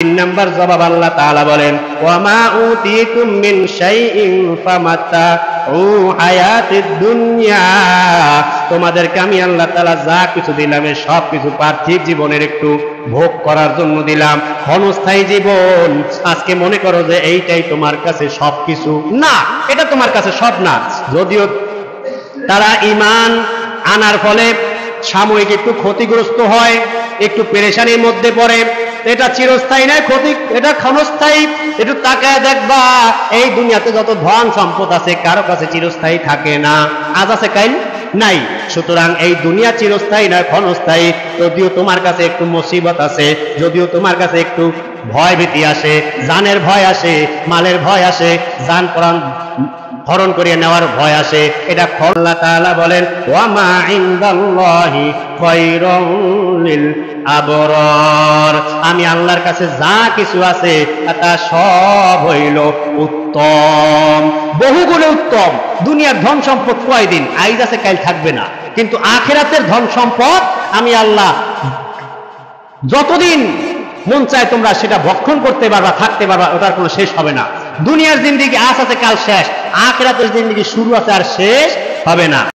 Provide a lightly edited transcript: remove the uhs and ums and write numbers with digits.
তিন নাম্বার জবাব আল্লাহ তাআলা বলেন, ওয়ামা উতিতুম মিন শাইইন ফামাত্তাউ হায়াতিদ দুনিয়া, তোমাদেরকে আমি আল্লাহ তাআলা যা কিছু দিলাম সব কিছু পার্থিব জীবনের একটু ভোগ করার জন্য দিলাম, ক্ষণস্থায়ী জীবন। আজকে মনে করো যে এইটাই তোমার কাছে সবকিছু, না, এটা তোমার কাছে সব না। যদিও তারা ঈমান আনার ফলে সাময়িক একটু ক্ষতিগ্রস্ত হয়, একটু পেরেশানির মধ্যে পড়ে, এটা চিরস্থায়ী নয়, এটা ক্ষণস্থায়ী। একটু তাকায় দেখবা, এই দুনিয়াতে যত ধন সম্পদ আছে কারো কাছে চিরস্থায়ী থাকে না, আজ আছে কাল নাই। সুতরাং এই দুনিয়া চিরস্থায়ী নয়, ক্ষণস্থায়ী। যদিও তোমার কাছে একটু মুসিবত আছে, যদিও তোমার কাছে একটু ভয় ভীতি আসে, জানের ভয় আসে, মালের ভয় আসে, জান প্রাণ হরণ করিয়ে নেওয়ার ভয় আসে, এটা আল্লাহ তাআলা বলেন, ওয়ামা ইনদাল্লাহি খায়রুল লিল আবরার, আমি আল্লাহর কাছে যা কিছু আছে তা সব হইল উত্তম, বহুগুণে উত্তম। দুনিয়ার ধন সম্পদ কয়দিন, আইজ আছে কাল থাকবে না, কিন্তু আখিরাতের ধন সম্পদ আমি আল্লাহ যতদিন মন চায় তোমরা সেটা ভক্ষণ করতে পারবা, থাকতে পারবা, ওটার কোনো শেষ হবে না। দুনিয়ার জিন্দেগি আজ আছে কাল শেষ, আখিরাতের জিন্দেগি শুরু আছে আর শেষ হবে না।